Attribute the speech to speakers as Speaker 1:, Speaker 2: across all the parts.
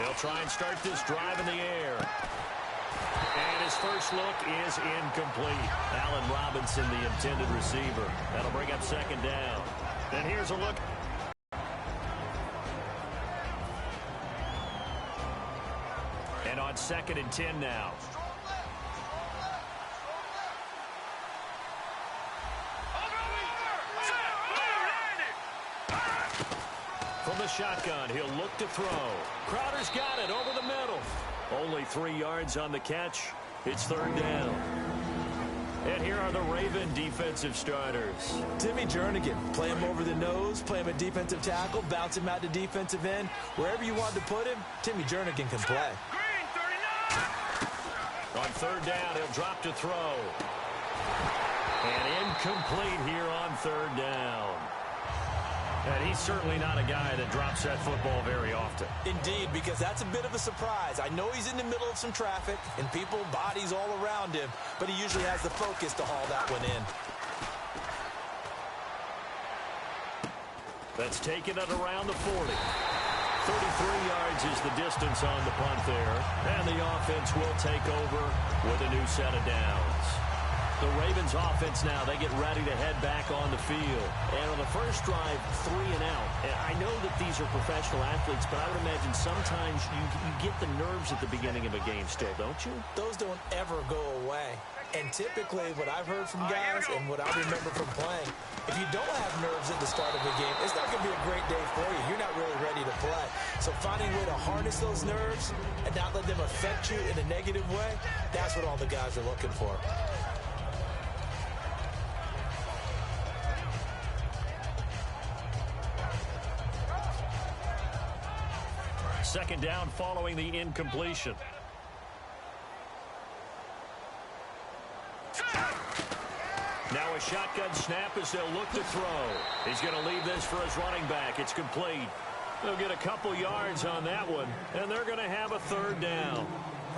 Speaker 1: They'll try and start this drive in the air. And his first look is incomplete. Allen Robinson, the intended receiver. That'll bring up second down. And here's a look. And on 2nd and 10 now. From the shotgun, he'll look to throw. Crowder's got it over the middle. Only 3 yards on the catch. It's 3rd down. And here are the Raven defensive starters.
Speaker 2: Timmy Jernigan, play him over the nose, play him at defensive tackle, bounce him out to defensive end. Wherever you want to put him, Timmy Jernigan can play.
Speaker 1: On 3rd down, he'll drop to throw. And incomplete here on 3rd down. And he's certainly not a guy that drops that football very often.
Speaker 2: Indeed, because that's a bit of a surprise. I know he's in the middle of some traffic and people, bodies all around him, but he usually has the focus to haul that one in.
Speaker 1: That's taken at around the 40. 33 yards is the distance on the punt there. And the offense will take over with a new set of downs. The Ravens offense now, they get ready to head back on the field. And on the first drive, 3 and out. And I know that these are professional athletes, but I would imagine sometimes you get the nerves at the beginning of a game still, don't you?
Speaker 2: Those don't ever go away. And typically, what I've heard from guys and what I remember from playing, if you don't have nerves at the start of a game, it's not going to be a great day for you. You're not really ready to play. So finding a way to harness those nerves and not let them affect you in a negative way, that's what all the guys are looking for.
Speaker 1: Second down following the incompletion. Now a shotgun snap as they'll look to throw. He's going to leave this for his running back. It's complete. They'll get a couple yards on that one, and they're going to have a 3rd down.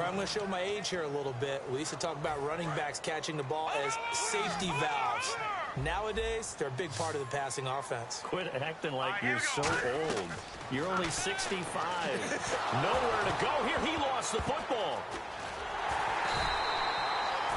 Speaker 2: I'm going to show my age here a little bit. We used to talk about running backs catching the ball as safety valves. Nowadays, they're a big part of the passing offense.
Speaker 1: Quit acting like you're so old. You're only 65. Nowhere to go. Here, he lost the football.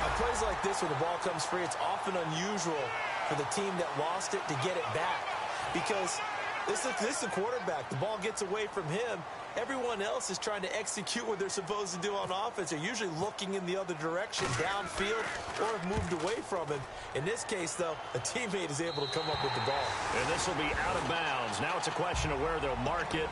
Speaker 2: On plays like this where the ball comes free, it's often unusual for the team that lost it to get it back. Because this is the quarterback. The ball gets away from him. Everyone else is trying to execute what they're supposed to do on offense. They're usually looking in the other direction, downfield, or have moved away from him. In this case, though, a teammate is able to come up with the ball.
Speaker 1: And this will be out of bounds. Now it's a question of where they'll mark it.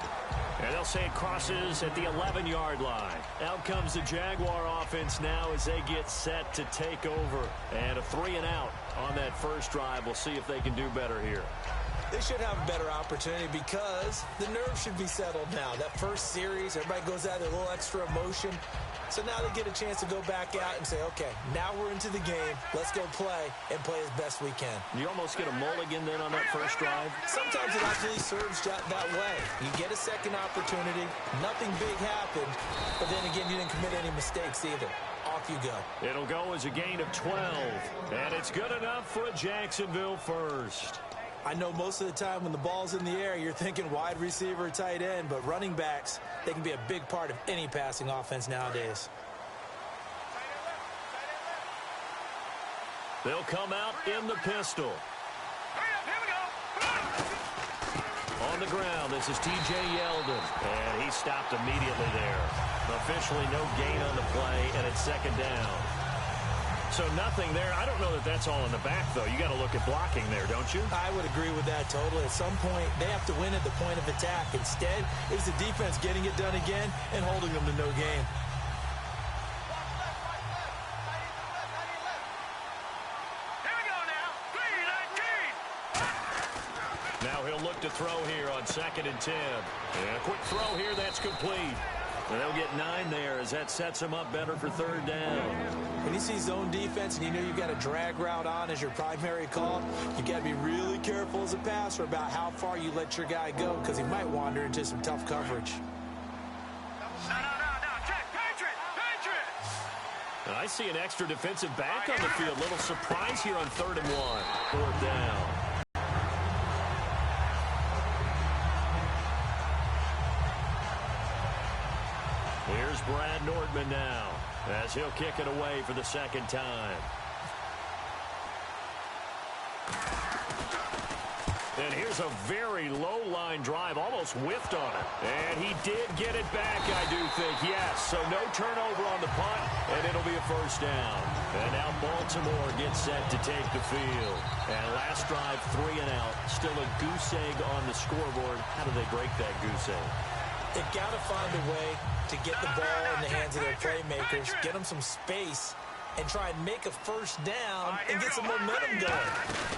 Speaker 1: And they'll say it crosses at the 11-yard line. Out comes the Jaguar offense now as they get set to take over. And a 3 and out on that first drive. We'll see if they can do better here.
Speaker 2: They should have a better opportunity because the nerves should be settled now. That first series, everybody goes out with a little extra emotion. So now they get a chance to go back out and say, okay, now we're into the game. Let's go play and play as best we can.
Speaker 1: You almost get a mulligan then on that first drive?
Speaker 2: Sometimes it actually serves that way. You get a second opportunity. Nothing big happened. But then again, you didn't commit any mistakes either. Off you go.
Speaker 1: It'll go as a gain of 12. And it's good enough for a Jacksonville first.
Speaker 2: I know most of the time when the ball's in the air, you're thinking wide receiver, tight end, but running backs, they can be a big part of any passing offense nowadays.
Speaker 1: They'll come out in the pistol. On the ground, this is T.J. Yeldon, and he stopped immediately there. Officially no gain on the play, and it's 2nd down. So nothing there. I don't know that that's all in the back, though. You got to look at blocking there, don't you?
Speaker 2: I would agree with that totally. At some point, they have to win at the point of attack. Instead, it was the defense getting it done again and holding them to no gain.
Speaker 1: Here we go now. 3-19. Now he'll look to throw here on 2nd and 10. And a quick throw here. That's complete. And they'll get 9 there as that sets them up better for 3rd down.
Speaker 2: When you see zone defense and you know you've got a drag route on as your primary call, you've got to be really careful as a passer about how far you let your guy go because he might wander into some tough coverage.
Speaker 1: And I see an extra defensive back on the field. Little surprise here on 3rd and 1. 4th down. Brad Nordman now, as he'll kick it away for the second time. And here's a very low-line drive, almost whiffed on it. And he did get it back, I do think, yes. So no turnover on the punt, and it'll be a first down. And now Baltimore gets set to take the field. And last drive, 3 and out. Still a goose egg on the scoreboard. How do they break that goose egg?
Speaker 2: They've got to find a way to get the ball in the hands of their playmakers, get them some space, and try and make a first down and get some momentum going.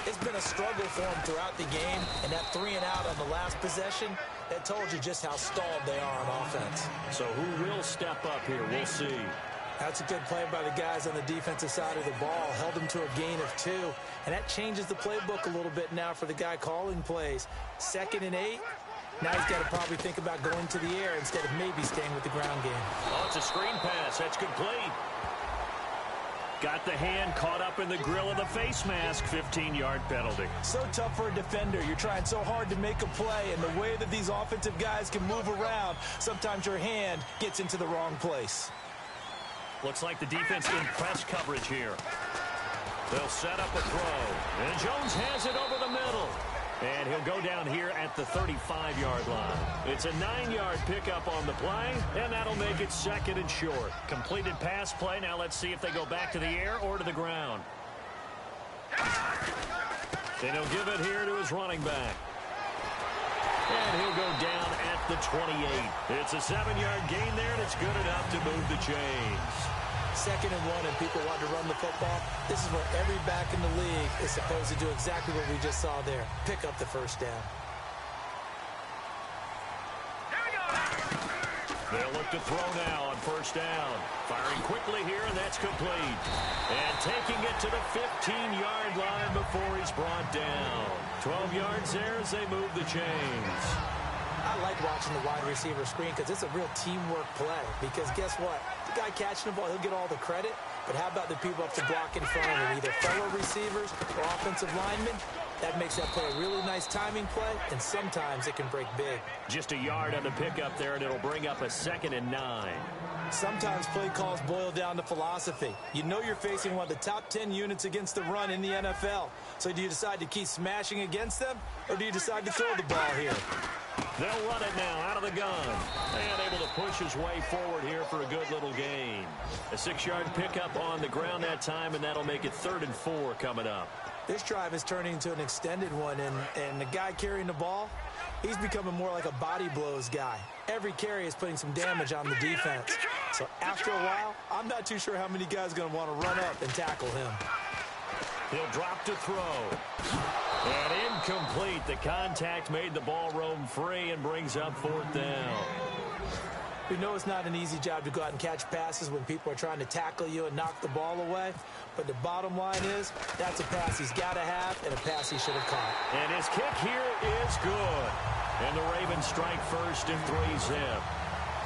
Speaker 2: It's been a struggle for them throughout the game, and that 3 and out on the last possession, that told you just how stalled they are on offense.
Speaker 1: So who will step up here? We'll see.
Speaker 2: That's a good play by the guys on the defensive side of the ball. Held them to a gain of 2, and that changes the playbook a little bit now for the guy calling plays. 2nd and 8. Now he's got to probably think about going to the air instead of maybe staying with the ground game.
Speaker 1: Oh, it's a screen pass. That's complete. Got the hand caught up in the grill of the face mask. 15-yard penalty.
Speaker 2: So tough for a defender. You're trying so hard to make a play, and the way that these offensive guys can move around, sometimes your hand gets into the wrong place.
Speaker 1: Looks like the defense in press coverage here. They'll set up a throw. And Jones has it over the middle. And he'll go down here at the 35-yard line. It's a 9-yard pickup on the play, and that'll make it 2nd and short. Completed pass play. Now let's see if they go back to the air or to the ground. And he'll give it here to his running back. And he'll go down at the 28. It's a 7-yard gain there, and it's good enough to move the chains.
Speaker 2: 2nd and 1, and people want to run the football. This is where every back in the league is supposed to do exactly what we just saw there. Pick up the first down.
Speaker 1: They'll look to throw now on first down. Firing quickly here, and that's complete. And taking it to the 15-yard line before he's brought down. 12 yards there as they move the chains.
Speaker 2: I like watching the wide receiver screen because it's a real teamwork play. Because guess what? The guy catching the ball, he'll get all the credit. But how about the people up to block in front of him, either fellow receivers or offensive linemen? That makes that play a really nice timing play, and sometimes it can break big.
Speaker 1: Just a yard on the pickup there, and it'll bring up a 2nd and 9.
Speaker 2: Sometimes play calls boil down to philosophy. You know you're facing one of the top 10 units against the run in the NFL. So do you decide to keep smashing against them, or do you decide to throw the ball here?
Speaker 1: They'll run it now out of the gun. And able to push his way forward here for a good little gain. A 6-yard pickup on the ground that time, and that'll make it 3rd and 4 coming up.
Speaker 2: This drive is turning into an extended one, and the guy carrying the ball, he's becoming more like a body blows guy. Every carry is putting some damage on the defense. So after a while, I'm not too sure how many guys are going to want to run up and tackle him.
Speaker 1: He'll drop to throw. And incomplete. The contact made the ball roam free and brings up 4th down.
Speaker 2: We know it's not an easy job to go out and catch passes when people are trying to tackle you and knock the ball away. But the bottom line is, that's a pass he's got to have and a pass he should have caught.
Speaker 1: And his kick here is good. And the Ravens strike first and 3-zip.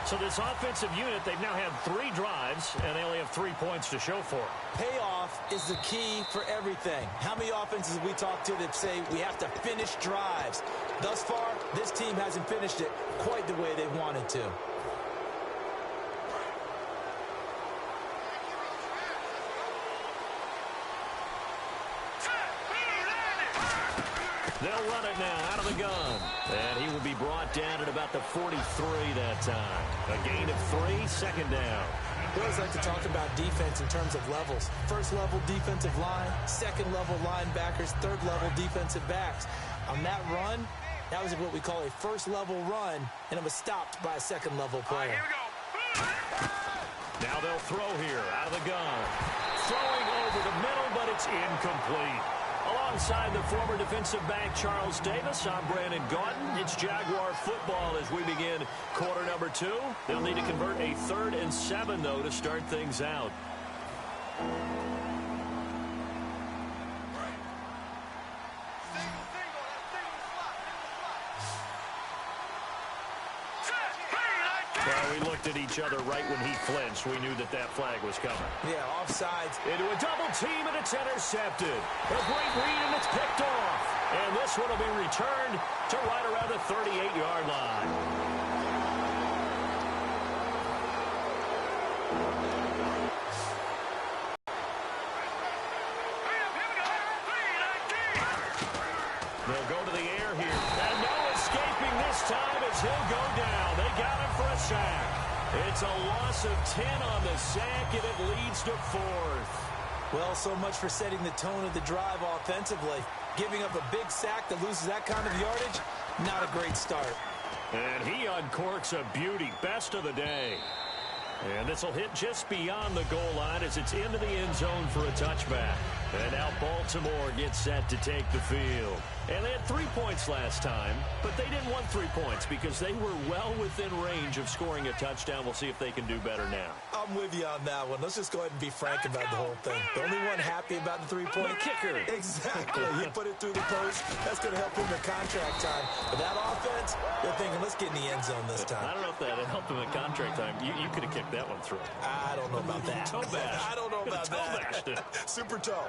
Speaker 1: So this offensive unit, they've now had 3 drives, and they only have 3 points to show for it.
Speaker 2: Payoff is the key for everything. How many offenses have we talked to that say we have to finish drives? Thus far, this team hasn't finished it quite the way they wanted to.
Speaker 1: They'll run it now out of the gun. And he will be brought down at about the 43 that time. A gain of 3, 2nd down.
Speaker 2: We always like to talk about defense in terms of levels. First level defensive line, second level linebackers, third level defensive backs. On that run, that was what we call a first level run, and it was stopped by a second level player.
Speaker 1: Here we go. Now they'll throw here out of the gun. Throwing over the middle, but it's incomplete. Alongside the former defensive back Charles Davis, I'm Brandon Gaudin. It's Jaguar football as we begin quarter number 2. They'll need to convert a 3rd and 7, though, to start things out. Well, we looked at each other right when he flinched. We knew that that flag was coming.
Speaker 2: Yeah, offsides.
Speaker 1: Into a double team, and it's intercepted. A great read, and it's picked off. And this one will be returned to right around the 38-yard line. They'll go to the air here. And no escaping this time as he'll go down. They got him for a sack. It's a loss of 10 on the sack, and it leads to 4th.
Speaker 2: Well, so much for setting the tone of the drive offensively. Giving up a big sack that loses that kind of yardage, not a great start.
Speaker 1: And he uncorks a beauty. Best of the day. And this will hit just beyond the goal line as it's into the end zone for a touchback. And now Baltimore gets set to take the field. And they had 3 points last time, but they didn't want 3 points because they were well within range of scoring a touchdown. We'll see if they can do better now.
Speaker 2: I'm with you on that one. Let's just go ahead and be frank about the whole thing. The only one happy about the 3-point
Speaker 1: kicker.
Speaker 2: Exactly. You put it through the post. That's going to help him in contract time. But that offense, they're thinking, let's get in the end zone this time.
Speaker 1: I don't know if that helped him in contract time. You could have kicked that one through.
Speaker 2: I don't know about that.
Speaker 1: Toe bash.
Speaker 2: I don't know about that.
Speaker 1: Toe
Speaker 2: Super toe.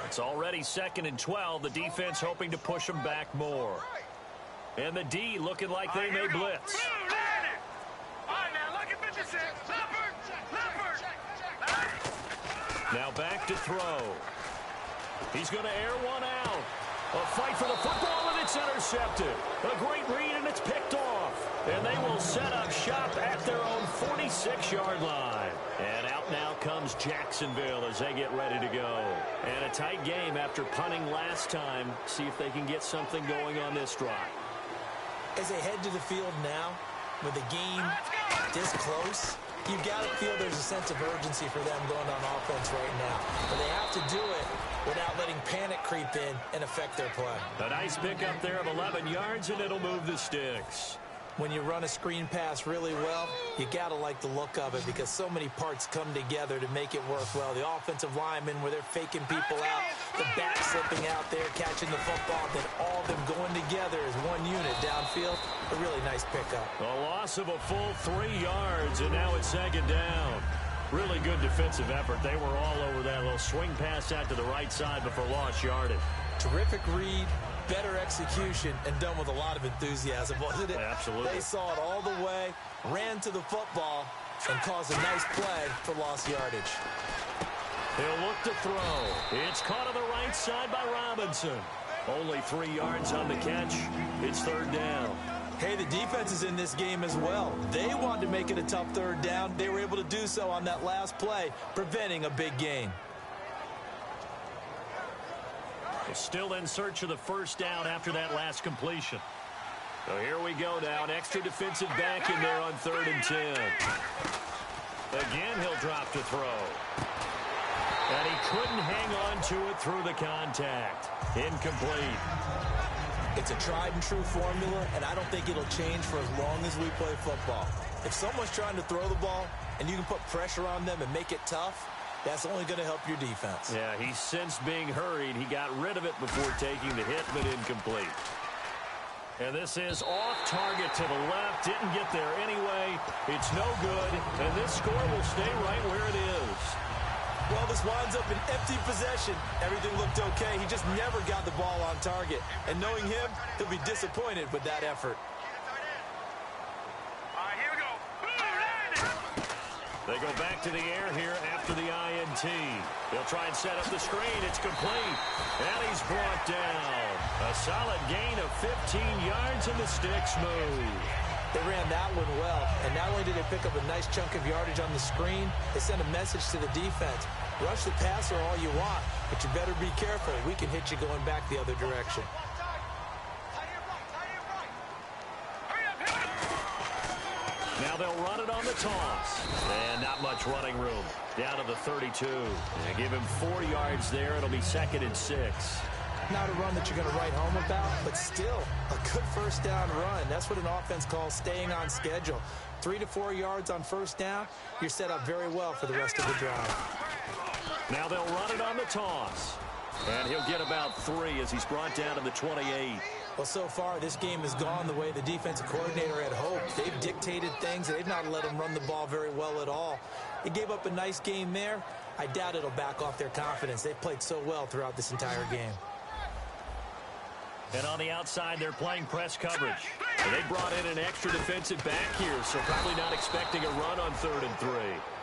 Speaker 1: It's already 2nd and 12. The defense hoping to them back more. And the D looking like they may blitz. Now back to throw. He's going to air one out. A fight for the football, and it's intercepted. A great read, and it's picked off. And they will set up shop at their own 46-yard line. And out now comes Jacksonville as they get ready to go. And a tight game after punting last time. See if they can get something going on this drive.
Speaker 2: As they head to the field now, with the game this close, you've got to feel there's a sense of urgency for them going on offense right now. But they have to do it without letting panic creep in and affect their play.
Speaker 1: A nice pickup there of 11 yards, and it'll move the sticks.
Speaker 2: When you run a screen pass really well, you got to like the look of it because so many parts come together to make it work well. The offensive linemen, where they're faking people out, the back slipping out there, catching the football, then all of them going together as one unit downfield. A really nice pickup.
Speaker 1: A loss of a full 3 yards, and now it's 2nd down. Really good defensive effort. They were all over that little swing pass out to the right side before lost yardage.
Speaker 2: Terrific read, better execution, and done with a lot of enthusiasm, wasn't it?
Speaker 1: Absolutely.
Speaker 2: They saw it all the way, ran to the football, and caused a nice play for lost yardage.
Speaker 1: He'll look to throw. It's caught on the right side by Robinson. Only 3 yards on the catch. It's 3rd down.
Speaker 2: Hey, the defense is in this game as well. They wanted to make it a tough 3rd down. They were able to do so on that last play, preventing a big gain.
Speaker 1: They're still in search of the 1st down after that last completion. So here we go now. An extra defensive back in there on 3rd and 10. Again, he'll drop to throw. And he couldn't hang on to it through the contact. Incomplete.
Speaker 2: It's a tried-and-true formula, and I don't think it'll change for as long as we play football. If someone's trying to throw the ball and you can put pressure on them and make it tough, that's only going to help your defense.
Speaker 1: Yeah, he's since being hurried. He got rid of it before taking the hit, but incomplete. And this is off target to the left. Didn't get there anyway. It's no good, and this score will stay right where it is.
Speaker 2: Well, this winds up an empty possession. Everything looked okay. He just never got the ball on target. And knowing him, he'll be disappointed with that effort.
Speaker 1: They go back to the air here after the INT. They'll try and set up the screen. It's complete. And he's brought down. A solid gain of 15 yards, and the sticks move.
Speaker 2: They ran that one well, and not only did they pick up a nice chunk of yardage on the screen, they sent a message to the defense. Rush the passer all you want, but you better be careful. We can hit you going back the other direction.
Speaker 1: Now they'll run it on the toss. And not much running room. Down to the 32. They give him 4 yards there. It'll be 2nd and 6.
Speaker 2: Not a run that you're going to write home about, but still a good 1st down run. That's what an offense calls staying on schedule. 3 to 4 yards on 1st down, you're set up very well for the rest of the drive.
Speaker 1: Now they'll run it on the toss. And he'll get about 3 as he's brought down to the 28.
Speaker 2: Well, so far, this game has gone the way the defensive coordinator had hoped. They've dictated things. They've not let him run the ball very well at all. They gave up a nice game there. I doubt it'll back off their confidence. They've played so well throughout this entire game.
Speaker 1: And on the outside, they're playing press coverage. And they brought in an extra defensive back here, so probably not expecting a run on 3rd and 3.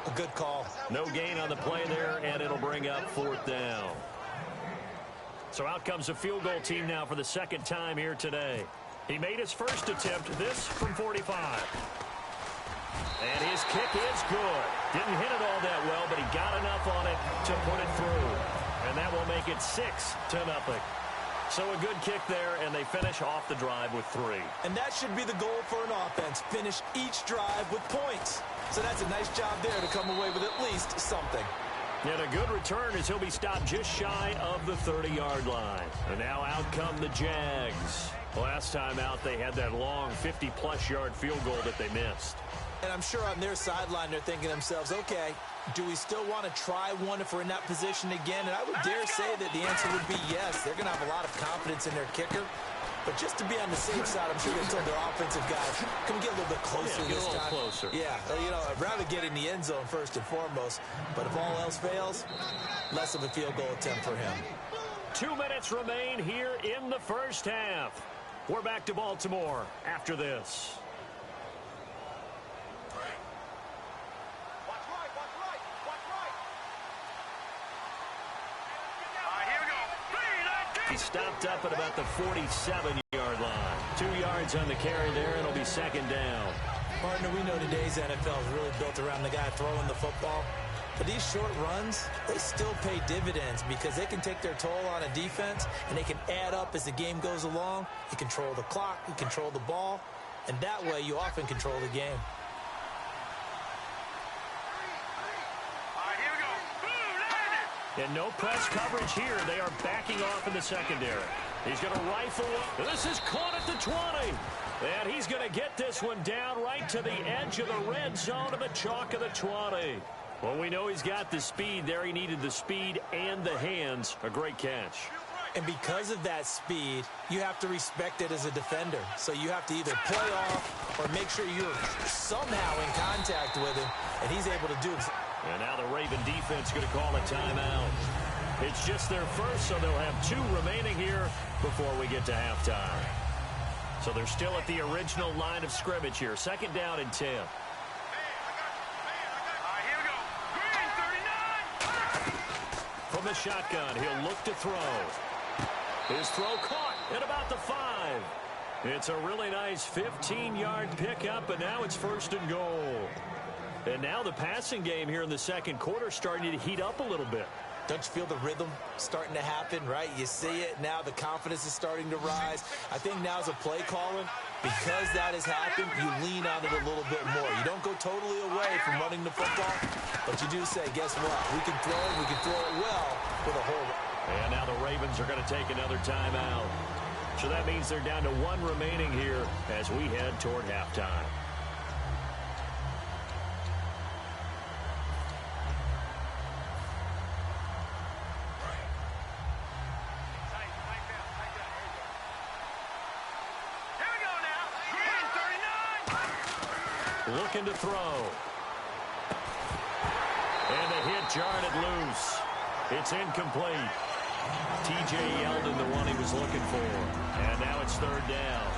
Speaker 2: A good call.
Speaker 1: No gain on the play there, and it'll bring up 4th down. So out comes a field goal team now for the second time here today. He made his first attempt, this from 45. And his kick is good. Didn't hit it all that well, but he got enough on it to put it through. And that will make it 6-0. So a good kick there, and they finish off the drive with 3.
Speaker 2: And that should be the goal for an offense. Finish each drive with points. So that's a nice job there to come away with at least something.
Speaker 1: And a good return as he'll be stopped just shy of the 30-yard line. And now out come the Jags. Last time out, they had that long 50-plus yard field goal that they missed.
Speaker 2: And I'm sure on their sideline, they're thinking to themselves, okay, do we still want to try one if we're in that position again? And I would dare say that the answer would be yes. They're going to have a lot of confidence in their kicker. But just to be on the safe side, I'm sure they told their offensive guys, come get a little bit closer this time.
Speaker 1: Get a little closer.
Speaker 2: Yeah, you know, I'd rather get in the end zone first and foremost. But if all else fails, less of a field goal attempt for him.
Speaker 1: 2 minutes remain here in the first half. We're back to Baltimore after this. He stopped up at about the 47-yard line. 2 yards on the carry there, and it'll be 2nd down.
Speaker 2: Partner, we know today's NFL is really built around the guy throwing the football. But these short runs, they still pay dividends because they can take their toll on a defense, and they can add up as the game goes along. You control the clock, you control the ball, and that way you often control the game.
Speaker 1: And no press coverage here. They are backing off in the secondary. He's going to rifle. This is caught at the 20. And he's going to get this one down right to the edge of the red zone of the chalk of the 20. Well, we know he's got the speed there. He needed the speed and the hands. A great catch.
Speaker 2: And because of that speed, you have to respect it as a defender. So you have to either play off or make sure you're somehow in contact with him, and he's able to do it.
Speaker 1: And now the Raven defense going to call a timeout. It's just their first, so they'll have 2 remaining here before we get to halftime. So they're still at the original line of scrimmage here. 2nd down and 10. From the shotgun, he'll look to throw. His throw caught at about the 5. It's a really nice 15-yard pickup, and now it's 1st and goal. And now the passing game here in the second quarter starting to heat up a little bit.
Speaker 2: Don't you feel the rhythm starting to happen, right? You see it now. The confidence is starting to rise. I think now as a play caller, because that has happened, you lean on it a little bit more. You don't go totally away from running the football, but you do say, guess what? We can throw it. We can throw it well with a hold.
Speaker 1: And now the Ravens are going to take another timeout. So that means they're down to 1 remaining here as we head toward halftime. Looking to throw. And the hit jarred it loose. It's incomplete. T.J. Yeldon, the one he was looking for. And now it's 3rd down.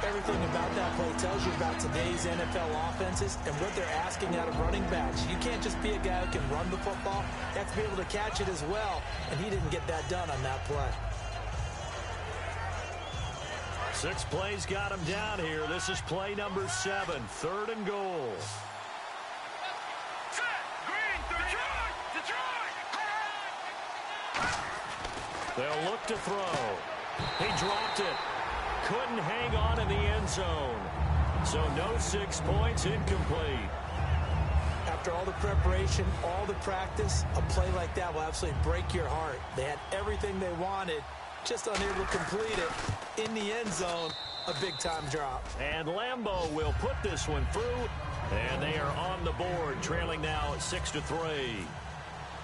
Speaker 2: Everything about that play tells you about today's NFL offenses and what they're asking out of running backs. You can't just be a guy who can run the football. You have to be able to catch it as well. And he didn't get that done on that play.
Speaker 1: 6 plays got him down here. This is play number 7, 3rd and goal. They'll look to throw. He dropped it. Couldn't hang on in the end zone. So no 6 points, incomplete.
Speaker 2: After all the preparation, all the practice, a play like that will absolutely break your heart. They had everything they wanted, just unable to complete it. In the end zone, a big-time drop.
Speaker 1: And Lambeau will put this one through, and they are on the board, trailing now 6-3.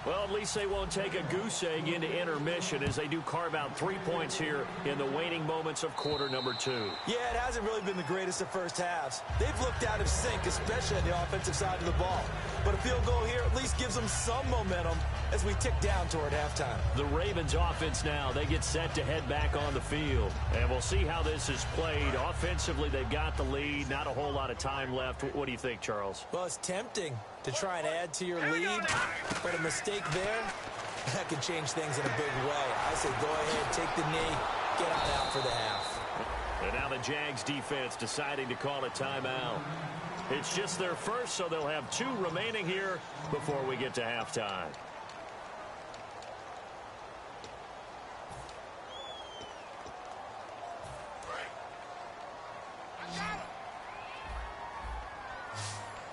Speaker 1: Well, at least they won't take a goose egg into intermission as they do carve out 3 points here in the waning moments of quarter number 2.
Speaker 2: Yeah, it hasn't really been the greatest of first halves. They've looked out of sync, especially on the offensive side of the ball. But a field goal here at least gives them some momentum as we tick down toward halftime.
Speaker 1: The Ravens offense now, they get set to head back on the field. And we'll see how this is played. Offensively, they've got the lead. Not a whole lot of time left. What do you think, Charles?
Speaker 2: Well, it's tempting to try and add to your lead, but a mistake there, that could change things in a big way. I say go ahead, take the knee, get on out for the half.
Speaker 1: And now the Jags defense deciding to call a timeout. It's just their first, so they'll have 2 remaining here before we get to halftime.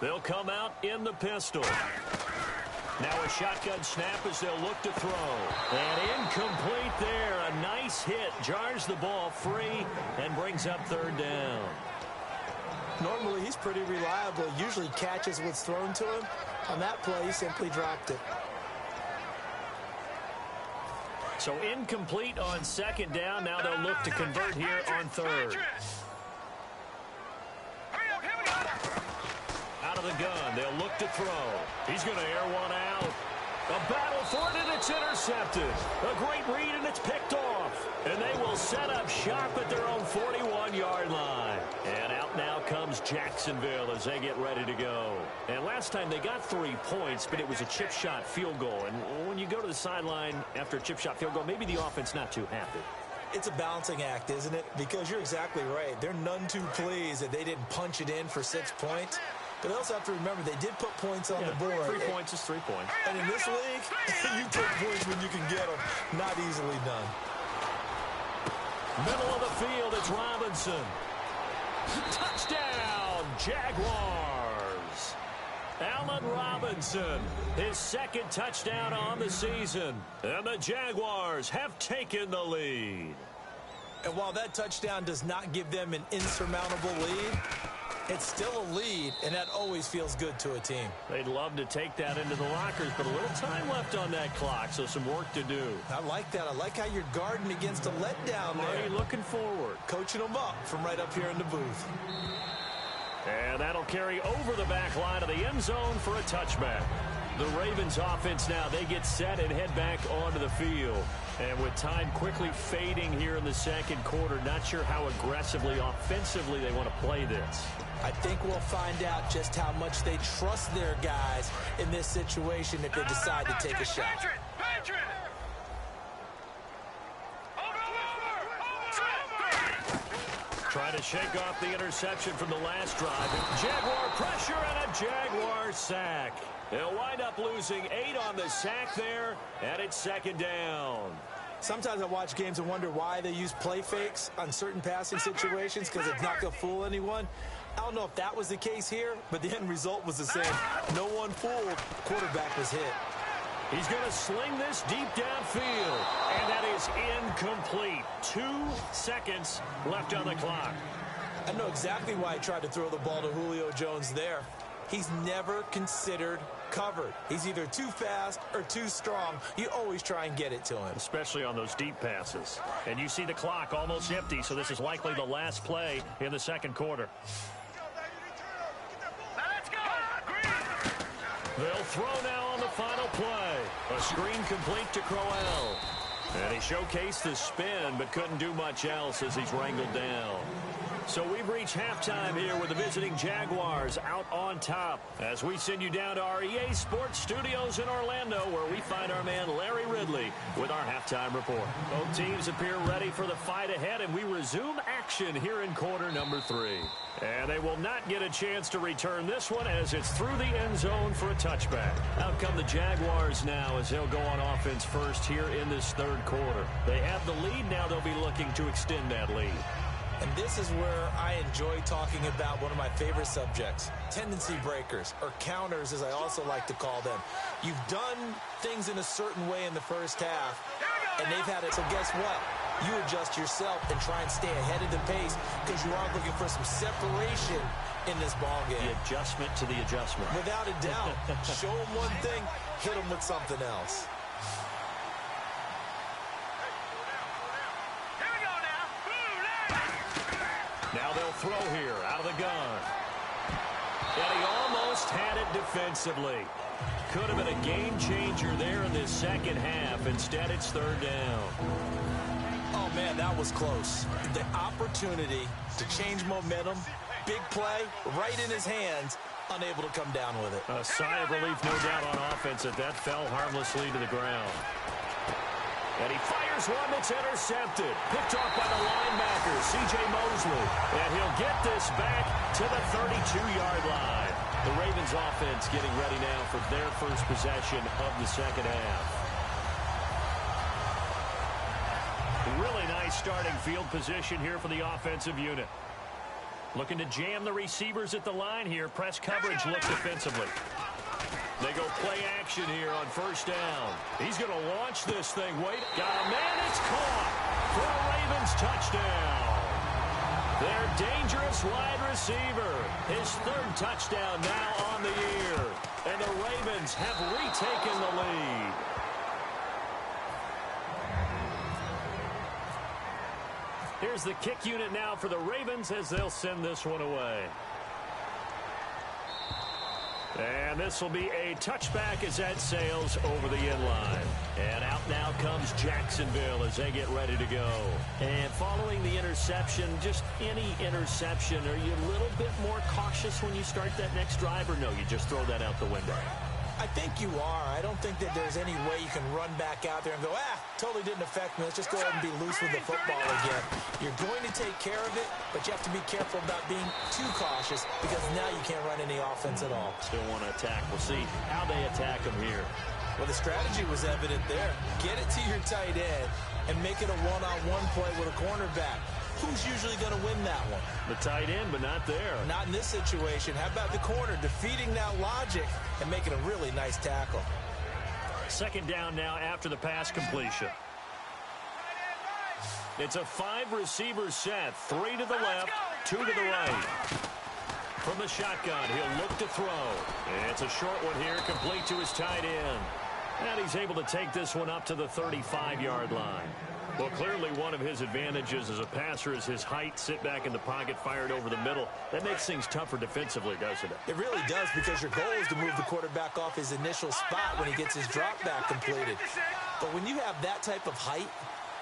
Speaker 1: They'll come out in the pistol. Now a shotgun snap as they'll look to throw. And incomplete there. A nice hit. Jars the ball free and brings up 3rd down.
Speaker 2: Normally, he's pretty reliable. Usually catches what's thrown to him. On that play, he simply dropped it.
Speaker 1: So incomplete on 2nd down. Now they'll look to convert here on 3rd. Out of the gun, they'll look to throw. He's going to air one out. A battle for it, and it's intercepted. A great read, and it's picked off. And they will set up shop at their own 41-yard line. And out now comes Jacksonville as they get ready to go. And last time they got 3 points, but it was a chip shot field goal. And when you go to the sideline after a chip shot field goal, maybe the offense not too happy.
Speaker 2: It's a balancing act, isn't it? Because you're exactly right. They're none too pleased that they didn't punch it in for 6 points. But they also have to remember they did put points on the board.
Speaker 1: 3 points is 3 points.
Speaker 2: And in this league, you take points when you can get them. Not easily done.
Speaker 1: Middle of the field, it's Robinson. Touchdown, Jaguars. Allen Robinson, his 2nd touchdown on the season. And the Jaguars have taken the lead.
Speaker 2: And while that touchdown does not give them an insurmountable lead, it's still a lead, and that always feels good to a team.
Speaker 1: They'd love to take that into the lockers, but a little time left on that clock, so some work to do.
Speaker 2: I like that. I like how you're guarding against a letdown there.
Speaker 1: Already looking forward.
Speaker 2: Coaching them up from right up here in the booth.
Speaker 1: And that'll carry over the back line of the end zone for a touchback. The Ravens offense now, they get set and head back onto the field. And with time quickly fading here in the 2nd quarter, not sure how aggressively, offensively they want to play this.
Speaker 2: I think we'll find out just how much they trust their guys in this situation if they decide to take a shot.
Speaker 1: Try to shake off the interception from the last drive. Jaguar pressure and a Jaguar sack. They'll wind up losing 8 on the sack there, and it's 2nd down.
Speaker 2: Sometimes I watch games and wonder why they use play fakes on certain passing situations because it's not going to fool anyone. I don't know if that was the case here, but the end result was the same. No one fooled. Quarterback was hit.
Speaker 1: He's going to sling this deep downfield, and that is incomplete. 2 seconds left on the clock.
Speaker 2: I know exactly why he tried to throw the ball to Julio Jones there. He's never considered covered. He's either too fast or too strong. You always try and get it to him.
Speaker 1: Especially on those deep passes. And you see the clock almost empty, so this is likely the last play in the 2nd quarter. They'll throw now on the final play. A screen complete to Crowell. And he showcased the spin, but couldn't do much else as he's wrangled down. So we've reached halftime here with the visiting Jaguars out on top as we send you down to our EA Sports Studios in Orlando where we find our man Larry Ridley with our halftime report. Both teams appear ready for the fight ahead, and we resume action here in quarter number 3. And they will not get a chance to return this one as it's through the end zone for a touchback. Out come the Jaguars now as they'll go on offense first here in this 3rd quarter. They have the lead now. They'll be looking to extend that lead.
Speaker 2: And this is where I enjoy talking about one of my favorite subjects, tendency breakers, or counters as I also like to call them. You've done things in a certain way in the first half, and they've had it. So guess what? You adjust yourself and try and stay ahead of the pace because you are looking for some separation in this ball game.
Speaker 1: The adjustment to the adjustment.
Speaker 2: Without a doubt. Show them one thing, hit them with something else.
Speaker 1: Now they'll throw here out of the gun. And he almost had it defensively. Could have been a game changer there in this second half. Instead, it's third down.
Speaker 2: Oh, man, that was close. The opportunity to change momentum, big play, right in his hands, unable to come down with it.
Speaker 1: A sigh of relief, no doubt, on offense that fell harmlessly to the ground. And he fires one that's intercepted. Picked off by the linebacker, C.J. Mosley. And he'll get this back to the 32-yard line. The Ravens offense getting ready now for their first possession of the second half. Really nice starting field position here for the offensive unit. Looking to jam the receivers at the line here. Press coverage look defensively. They go play action here on first down. He's going to launch this thing. Wait, got a man. It's caught for a Ravens touchdown. Their dangerous wide receiver. His third touchdown now on the year. And the Ravens have retaken the lead. Here's the kick unit now for the Ravens as they'll send this one away. And this will be a touchback as that sails over the end line. And out now comes Jacksonville as they get ready to go. And following the interception, just any interception, are you a little bit more cautious when you start that next drive, or no, you just throw that out the window?
Speaker 2: I think you are. I don't think that there's any way you can run back out there and go, totally didn't affect me. Let's just go ahead and be loose with the football again. You're going to take care of it, but you have to be careful about being too cautious because now you can't run any offense at all.
Speaker 1: Still want to attack. We'll see how they attack them here.
Speaker 2: Well, the strategy was evident there. Get it to your tight end and make it a one-on-one play with a cornerback. Who's usually going to win that one?
Speaker 1: The tight end, but not there.
Speaker 2: Not in this situation. How about the corner defeating that logic and making a really nice tackle?
Speaker 1: Second down now after the pass completion. It's a 5-receiver set. 3 to the left, 2 to the right. From the shotgun, he'll look to throw. And it's a short one here, complete to his tight end. And he's able to take this one up to the 35-yard line. Well, clearly one of his advantages as a passer is his height, sit back in the pocket, fired over the middle. That makes things tougher defensively, doesn't it?
Speaker 2: It really does, because your goal is to move the quarterback off his initial spot when he gets his drop back completed. But when you have that type of height,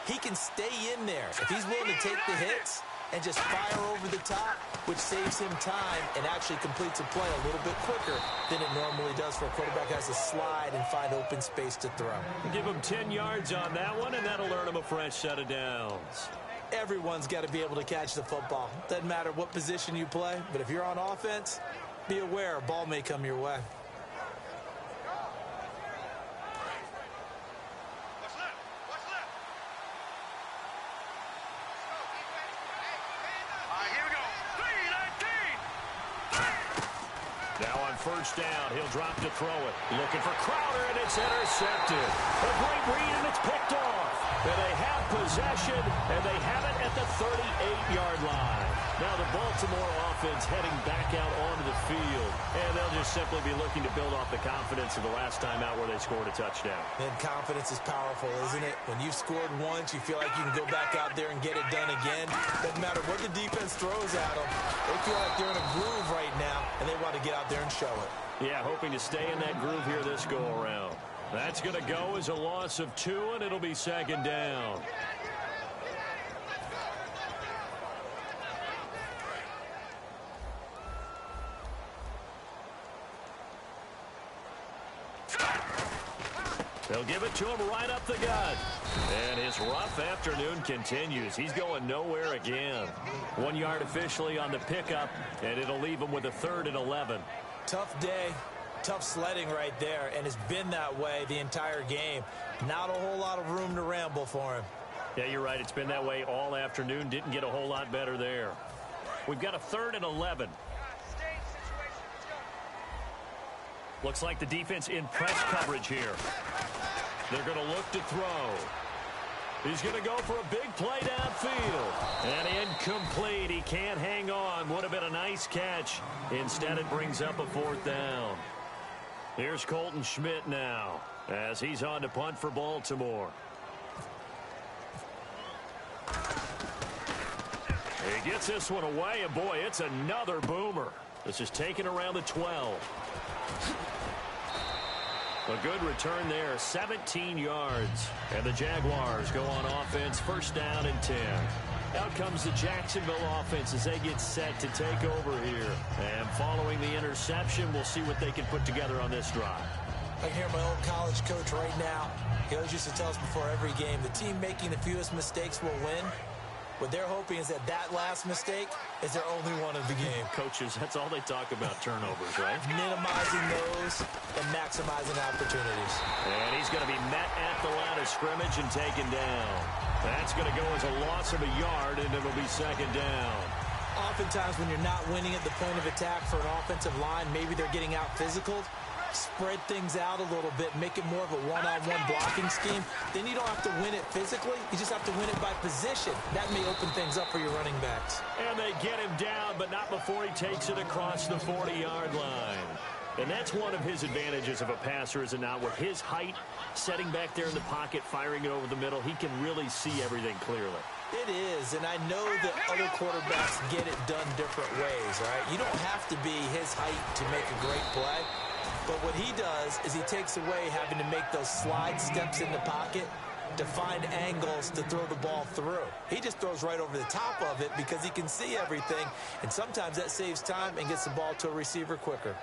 Speaker 2: he can stay in there. If he's willing to take the hits and just fire over the top, which saves him time and actually completes a play a little bit quicker than it normally does for a quarterback has to slide and find open space to throw.
Speaker 1: Give him 10 yards on that one, and that'll earn him a fresh set of downs.
Speaker 2: Everyone's got to be able to catch the football. Doesn't matter what position you play, but if you're on offense, be aware a ball may come your way.
Speaker 1: First down, he'll drop to throw it. Looking for Crowder, and it's intercepted. A great read, and it's picked off. And they have possession, and they have it at the 38-yard line. Now the Baltimore offense heading back out onto the field. And they'll just simply be looking to build off the confidence of the last time out where they scored a touchdown.
Speaker 2: And confidence is powerful, isn't it? When you've scored once, you feel like you can go back out there and get it done again. Doesn't matter what the defense throws at them. They feel like they're in a groove right now, and they want to get out there and show it.
Speaker 1: Yeah, hoping to stay in that groove here this go-around. That's going to go as a loss of 2, and it'll be second down. They'll give it to him right up the gut. And his rough afternoon continues. He's going nowhere again. 1 yard officially on the pickup, and it'll leave him with a 3rd and 11.
Speaker 2: Tough day, tough sledding right there, and it's been that way the entire game. Not a whole lot of room to ramble for him.
Speaker 1: Yeah, you're right. It's been that way all afternoon. Didn't get a whole lot better there. We've got a 3rd and 11. Looks like the defense in press coverage here. They're going to look to throw. He's going to go for a big play downfield. And incomplete. He can't hang on. Would have been a nice Nice catch. Instead, it brings up a 4th down. Here's Colton Schmidt now as he's on to punt for Baltimore. He gets this one away, and boy, it's another boomer. This is taken around the 12. A good return there, 17 yards. And the Jaguars go on offense, 1st down and 10. Out comes the Jacksonville offense as they get set to take over here. And following the interception, we'll see what they can put together on this drive.
Speaker 2: I can hear my old college coach right now. He always used to tell us before every game, the team making the fewest mistakes will win. What they're hoping is that last mistake is their only one of the game.
Speaker 1: Coaches, that's all they talk about, turnovers, right?
Speaker 2: Minimizing those and maximizing opportunities.
Speaker 1: And he's going to be met at the line of scrimmage and taken down. That's going to go as a loss of a yard, and it'll be 2nd down.
Speaker 2: Oftentimes when you're not winning at the point of attack for an offensive line, maybe they're getting out physical. Spread things out a little bit, make it more of a one-on-one blocking scheme. Then you don't have to win it physically. You just have to win it by position. That may open things up for your running backs.
Speaker 1: And they get him down, but not before he takes it across the 40-yard line. And that's one of his advantages of a passer, is it not? With his height, setting back there in the pocket, firing it over the middle, he can really see everything clearly.
Speaker 2: It is, and I know that other quarterbacks get it done different ways, right? You don't have to be his height to make a great play. But what he does is he takes away having to make those slide steps in the pocket to find angles to throw the ball through. He just throws right over the top of it because he can see everything, and sometimes that saves time and gets the ball to a receiver quicker.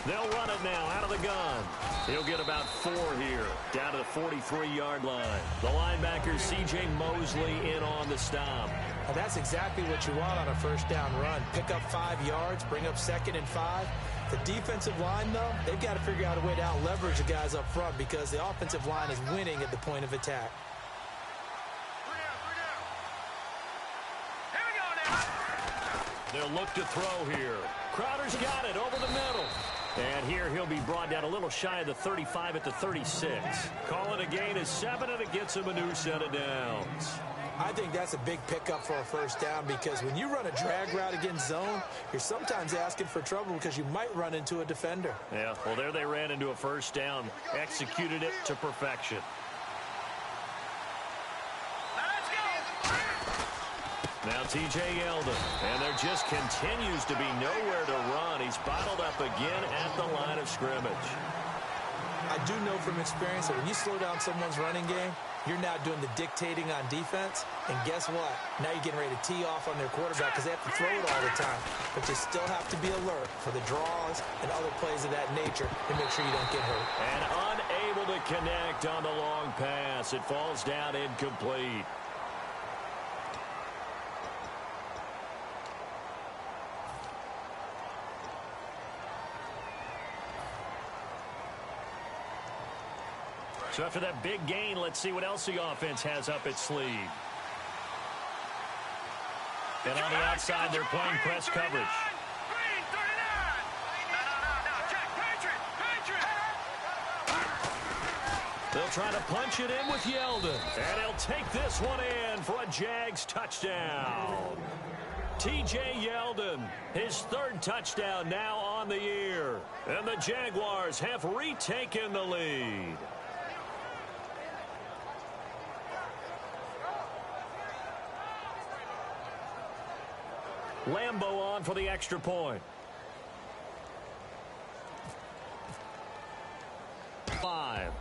Speaker 1: They'll run it now out of the gun. He'll get about 4 here, down to the 43-yard line. The linebacker, C.J. Mosley, in on the stop.
Speaker 2: And that's exactly what you want on a 1st down run. Pick up 5 yards, bring up 2nd and 5. The defensive line, though, they've got to figure out a way to out-leverage the guys up front because the offensive line is winning at the point of attack.
Speaker 1: They'll look to throw here. Crowder's got it over the middle. And here he'll be brought down a little shy of the 35 at the 36. Calling a gain of 7, and it gets him a new set of downs.
Speaker 2: I think that's a big pickup for a 1st down because when you run a drag route against zone, you're sometimes asking for trouble because you might run into a defender.
Speaker 1: Yeah, well, there they ran into a 1st down, executed it to perfection. Now T.J. Yeldon, and there just continues to be nowhere to run. He's bottled up again at the line of scrimmage.
Speaker 2: I do know from experience that when you slow down someone's running game, you're now doing the dictating on defense. And guess what? Now you're getting ready to tee off on their quarterback because they have to throw it all the time. But you still have to be alert for the draws and other plays of that nature to make sure you don't get hurt.
Speaker 1: And unable to connect on the long pass. It falls down incomplete. So after that big gain, let's see what else the offense has up its sleeve. And on the outside, they're playing press coverage. They'll try to punch it in with Yeldon. And he'll take this one in for a Jags touchdown. T.J. Yeldon, his 3rd touchdown now on the year. And the Jaguars have retaken the lead. Lambo on for the extra point. 5.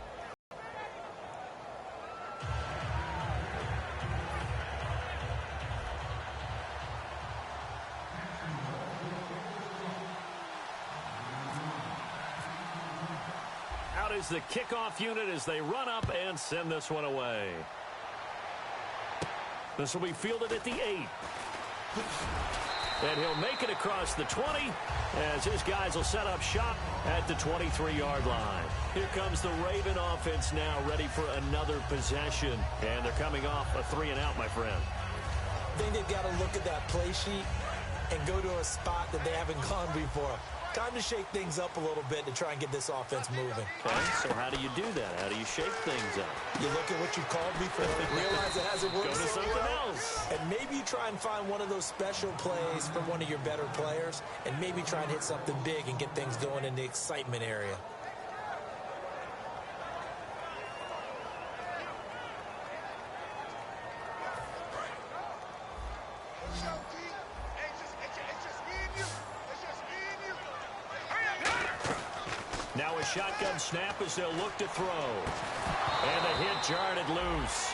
Speaker 1: Out is the kickoff unit as they run up and send this one away. This will be fielded at the 8. And he'll make it across the 20 as his guys will set up shop at the 23-yard line. Here comes the Raven offense now, ready for another possession. And they're coming off a 3-and-out, my friend.
Speaker 2: I think they've got to look at that play sheet and go to a spot that they haven't gone before. Time to shake things up a little bit to try and get this offense moving.
Speaker 1: Okay, so how do you do that? How do you shake things up?
Speaker 2: You look at what you've called before, realize it hasn't worked
Speaker 1: Go to
Speaker 2: so
Speaker 1: something
Speaker 2: well,
Speaker 1: else.
Speaker 2: and maybe you try and find one of those special plays from one of your better players, and maybe try and hit something big and get things going in the excitement area.
Speaker 1: Now a shotgun snap as they'll look to throw. And the hit jarred it loose.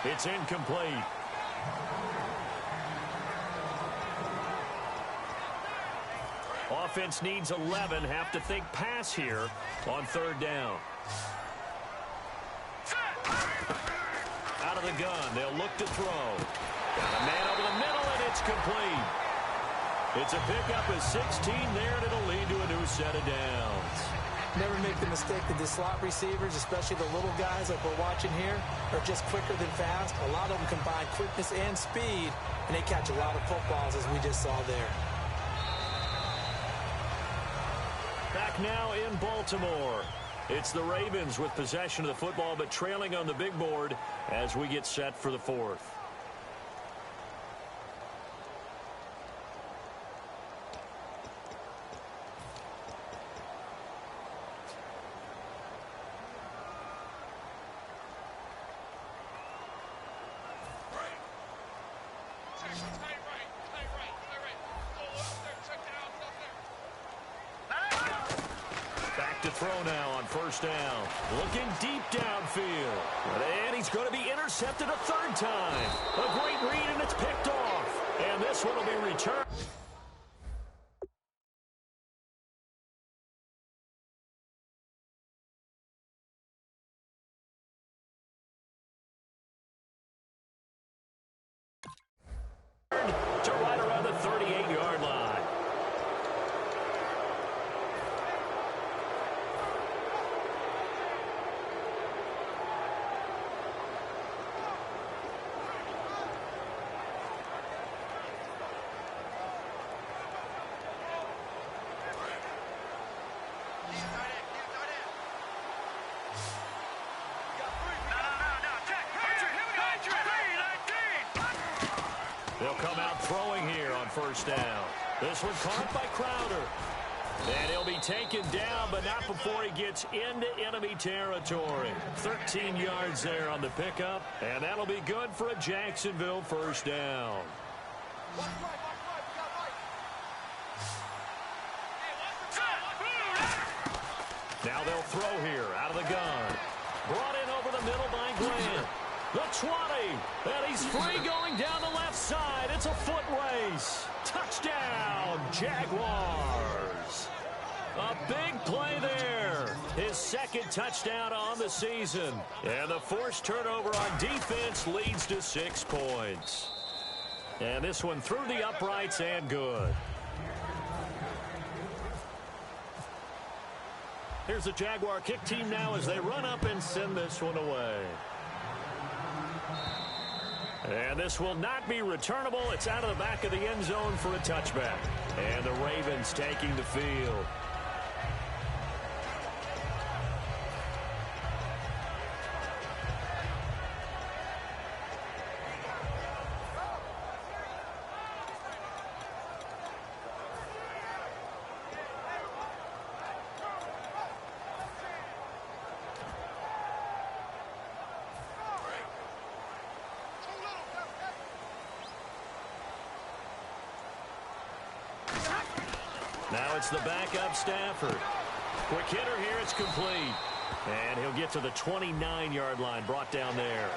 Speaker 1: It's incomplete. Offense needs 11. Have to think pass here on third down. Out of the gun. They'll look to throw. Got a man over the middle, and it's complete. It's a pickup of 16 there, and it'll lead to a new set of downs.
Speaker 2: Never make the mistake that the slot receivers, especially the little guys like we're watching here, are just quicker than fast. A lot of them combine quickness and speed, and they catch a lot of footballs, as we just saw there.
Speaker 1: Back now in Baltimore. It's the Ravens with possession of the football, but trailing on the big board as we get set for the fourth. To throw now on first down. Looking deep downfield. And he's going to be intercepted a third time. A great read, and it's picked off. And this one will be returned. To right around the 38-yard line. They'll come out throwing here on first down. This one caught by Crowder. And he'll be taken down, but not before he gets into enemy territory. 13 yards there on the pickup, and that'll be good for a Jacksonville first down. Now they'll throw here out of the gun. Brought in over the middle by Glenn. The 20, and he's free going down the left side. It's a foot race. Touchdown, Jaguars. A big play there. His second touchdown on the season. And the forced turnover on defense leads to 6 points. And this one through the uprights and good. Here's the Jaguar kick team now as they run up and send this one away. And this will not be returnable. It's out of the back of the end zone for a touchback. And the Ravens taking the field. Now it's the backup Stafford. Quick hitter here, it's complete. And he'll get to the 29-yard line, brought down there.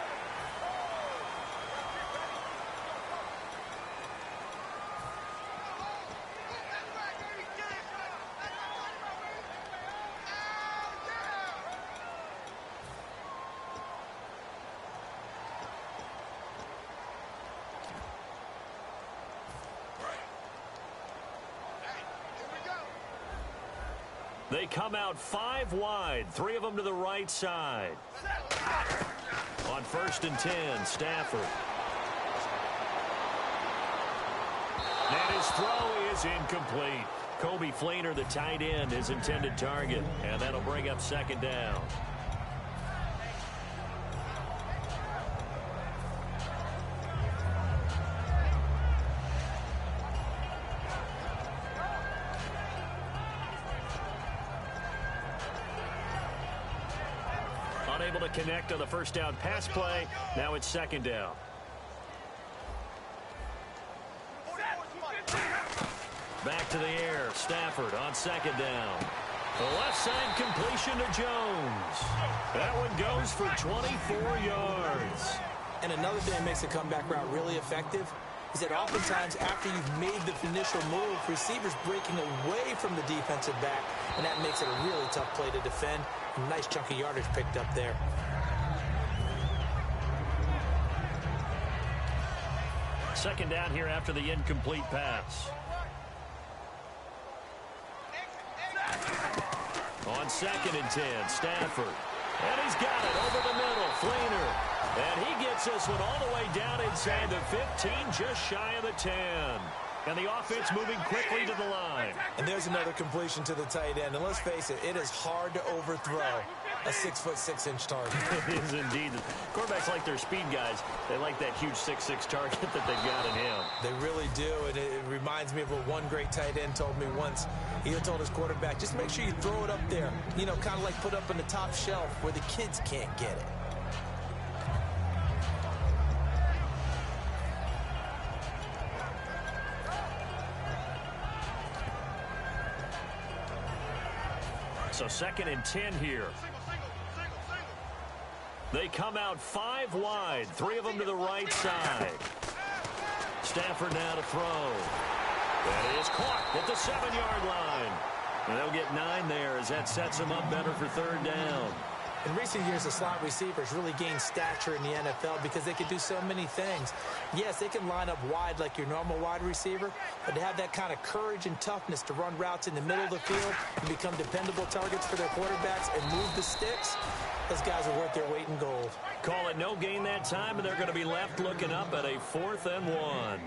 Speaker 1: They come out 5 wide, 3 of them to the right side. On 1st and 10, Stafford. And his throw is incomplete. Kobe Fleener, the tight end, his intended target. And that'll bring up second down. Unable to connect on the first down pass play. Now it's second down. Back to the air. Stafford on second down. The left side completion to Jones. That one goes for 24 yards.
Speaker 2: And another thing that makes a comeback route really effective is that oftentimes after you've made the initial move, receivers breaking away from the defensive back, and that makes it a really tough play to defend. A nice chunk of yardage picked up there.
Speaker 1: Second down here after the incomplete pass. On 2nd and 10, Stafford. And he's got it over the middle, Fleener. And he gets this one all the way down inside the 15, just shy of the 10. And the offense moving quickly to the line.
Speaker 2: And there's another completion to the tight end. And let's face it, it is hard to overthrow a 6'6" target.
Speaker 1: It is indeed. Quarterbacks like their speed guys. They like that huge 6'6" target that they've got in him.
Speaker 2: They really do, and it reminds me of what one great tight end told me once. He told his quarterback, just make sure you throw it up there. You know, kind of like put up on the top shelf where the kids can't get it.
Speaker 1: So 2nd and 10 here. They come out 5 wide, 3 of them to the right side. Stafford now to throw. That is caught at the 7-yard line. And they'll get 9 there as that sets them up better for 3rd down.
Speaker 2: In recent years, the slot receivers really gained stature in the NFL because they can do so many things. Yes, they can line up wide like your normal wide receiver, but to have that kind of courage and toughness to run routes in the middle of the field and become dependable targets for their quarterbacks and move the sticks, those guys are worth their weight in gold.
Speaker 1: Call it no gain that time, and they're going to be left looking up at a 4th and 1.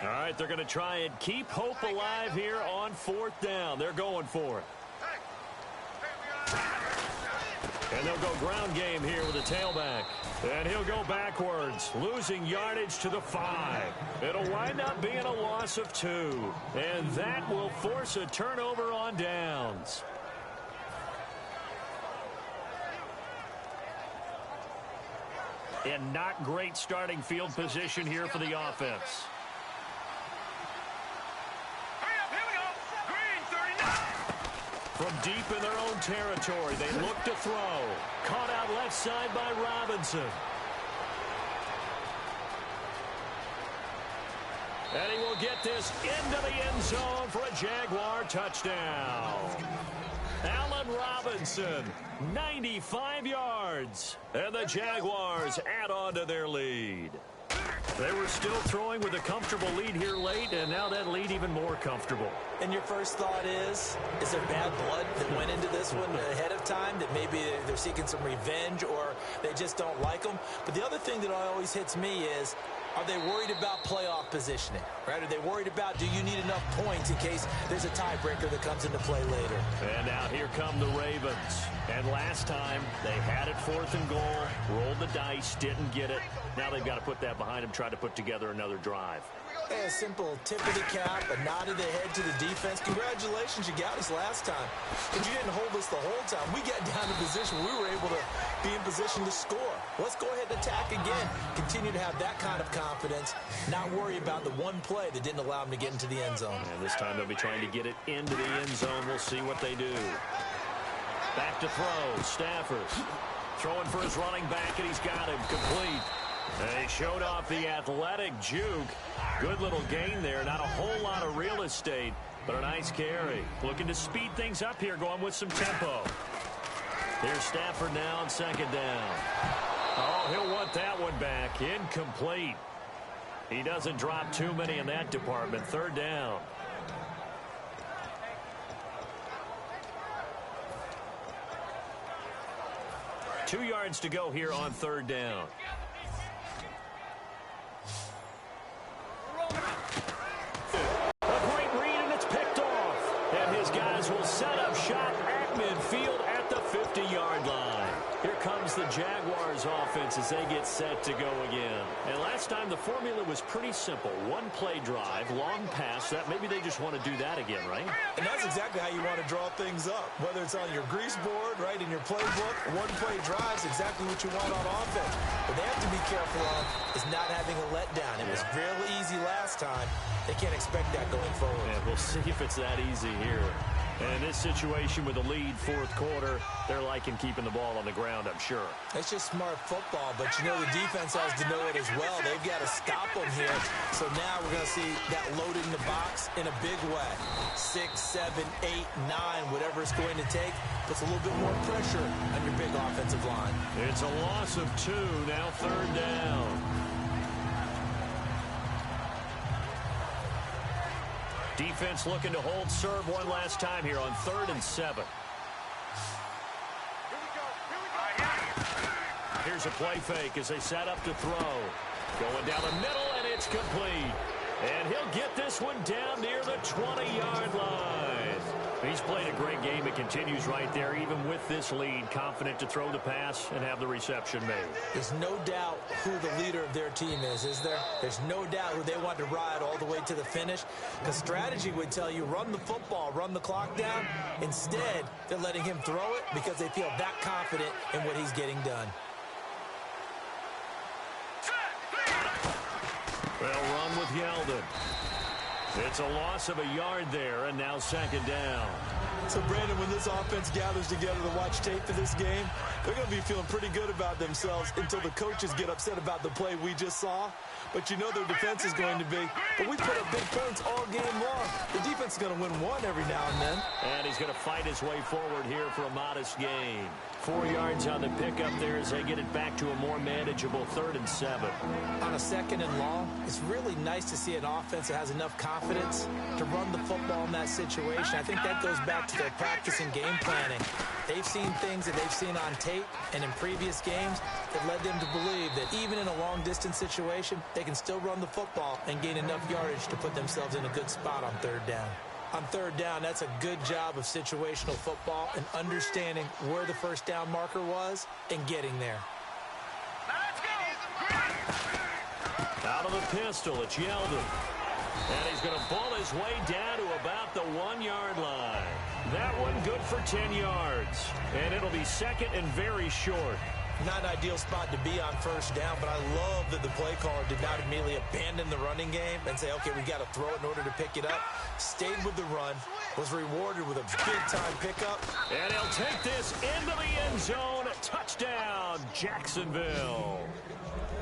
Speaker 1: All right, they're going to try and keep hope alive here on 4th down. They're going for it. And they'll go ground game here with a tailback. And he'll go backwards, losing yardage to the 5. It'll wind up being a loss of 2. And that will force a turnover on downs. And not great starting field position here for the offense. From deep in their own territory, they look to throw. Caught out left side by Robinson. And he will get this into the end zone for a Jaguar touchdown. Allen Robinson, 95 yards. And the Jaguars add on to their lead. They were still throwing with a comfortable lead here late, and now that lead even more comfortable.
Speaker 2: And your first thought is there bad blood that went into this one ahead of time, that maybe they're seeking some revenge or they just don't like them? But the other thing that always hits me is, are they worried about playoff positioning? Right? Are they worried about, do you need enough points in case there's a tiebreaker that comes into play later?
Speaker 1: And now here come the Ravens. And last time, they had it 4th and goal, rolled the dice, didn't get it. Now they've got to put that behind them, try to put together another drive.
Speaker 2: A simple tip of the cap, a nod of the head to the defense. Congratulations, you got us last time. But you didn't hold us the whole time. We got down to position. We were able to be in position to score. Let's go ahead and attack again. Continue to have that kind of confidence. Not worry about the one play that didn't allow them to get into the end zone.
Speaker 1: And this time they'll be trying to get it into the end zone. We'll see what they do. Back to throw. Stafford throwing for his running back, and he's got him complete. And he showed off the athletic juke. Good little gain there. Not a whole lot of real estate, but a nice carry. Looking to speed things up here, going with some tempo. Here's Stafford now on 2nd down. Oh, he'll want that one back. Incomplete. He doesn't drop too many in that department. 3rd down. 2 yards to go here on 3rd down. A great read, and it's picked off. And his guys will set up shop at midfield at the 50-yard line. Here comes the Jaguars offense as they get set to go again. And last time the formula was pretty simple. 1-play drive, long pass. That maybe they just want to do that again, right?
Speaker 2: And that's exactly how you want to draw things up. Whether it's on your grease board, right, in your playbook, 1-play drive is exactly what you want on offense. What they have to be careful of is not having a letdown. It was fairly easy last time. They can't expect that going forward.
Speaker 1: Yeah, we'll see if it's that easy here. And in this situation with the lead 4th quarter, they're liking keeping the ball on the ground, I'm sure.
Speaker 2: It's just smart football, but you know the defense has to know it as well. They've got to stop them here. So now we're going to see that loading the box in a big way. 6, 7, 8, 9, whatever it's going to take, puts a little bit more pressure on your big offensive line.
Speaker 1: It's a loss of 2, now 3rd down. Defense looking to hold serve one last time here on 3rd and 7. Here's a play fake as they set up to throw. Going down the middle, and it's complete. And he'll get this one down near the 20-yard line. He's played a great game. It continues right there, even with this lead, confident to throw the pass and have the reception made.
Speaker 2: There's no doubt who the leader of their team is there? There's no doubt who they want to ride all the way to the finish. The strategy would tell you run the football, run the clock down. Instead, they're letting him throw it because they feel that confident in what he's getting done.
Speaker 1: Well, run with Yeldon. It's a loss of a yard there, and now 2nd down.
Speaker 2: So, Brandon, when this offense gathers together to watch tape for this game, they're going to be feeling pretty good about themselves until the coaches get upset about the play we just saw. But you know their defense is going to be, but we put up big points all game long. The defense is going to win one every now and then.
Speaker 1: And he's going to fight his way forward here for a modest gain. 4 yards on the pickup there as they get it back to a more manageable 3rd and 7.
Speaker 2: On a 2nd and long, it's really nice to see an offense that has enough confidence to run the football in that situation. I think that goes back to their practice and game planning. They've seen things that they've seen on tape and in previous games that led them to believe that even in a long-distance situation, they can still run the football and gain enough yardage to put themselves in a good spot on 3rd down. On 3rd down, that's a good job of situational football and understanding where the 1st down marker was and getting there.
Speaker 1: Out of the pistol, it's Yeldon. And he's going to ball his way down to about the 1-yard line. That one good for 10 yards. And it'll be 2nd and very short.
Speaker 2: Not an ideal spot to be on 1st down, but I love that the play caller did not immediately abandon the running game and say, okay, we got to throw it in order to pick it up. Stayed with the run, was rewarded with a big-time pickup.
Speaker 1: And he'll take this into the end zone. Touchdown, Jacksonville.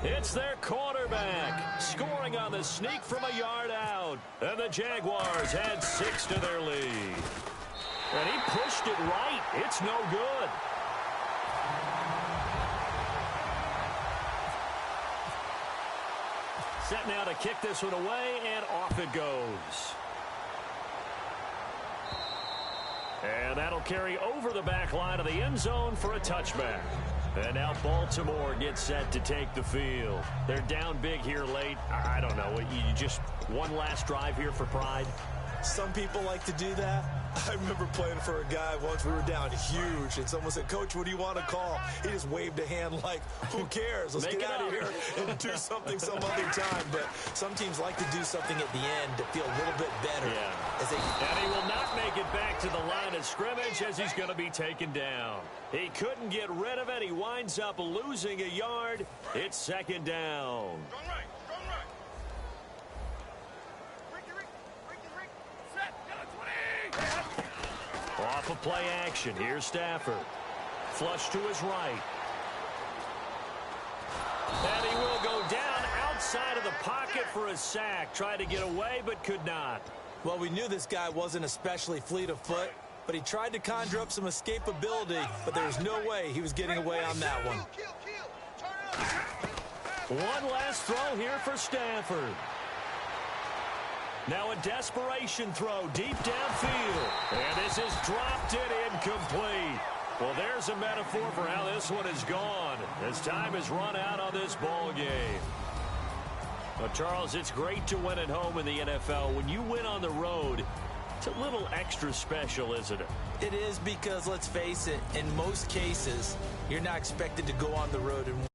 Speaker 1: It's their quarterback scoring on the sneak from a yard out. And the Jaguars add 6 to their lead. And he pushed it right. It's no good. Set now to kick this one away, and off it goes. And that'll carry over the back line of the end zone for a touchback. And now Baltimore gets set to take the field. They're down big here late. I don't know. You just one last drive here for pride?
Speaker 2: Some people like to do that. I remember playing for a guy once. We were down huge, and someone said, Coach, what do you want to call? He just waved a hand like, who cares? Let's get out of here and do something some other time. But some teams like to do something at the end to feel a little bit better.
Speaker 1: Yeah. And he will not make it back to the line of scrimmage as he's going to be taken down. He couldn't get rid of it. He winds up losing a yard. It's 2nd down. Off of play action. Here's Stafford. Flush to his right. And he will go down outside of the pocket for a sack. Tried to get away, but could not.
Speaker 2: Well, we knew this guy wasn't especially fleet of foot, but he tried to conjure up some escapability, but there was no way he was getting away on that one.
Speaker 1: One last throw here for Stafford. Now a desperation throw deep downfield. And this is dropped it incomplete. Well, there's a metaphor for how this one is gone as time has run out on this ball game. Well, Charles, it's great to win at home in the NFL. When you win on the road, it's a little extra special, isn't it?
Speaker 2: It is because, let's face it, in most cases, you're not expected to go on the road and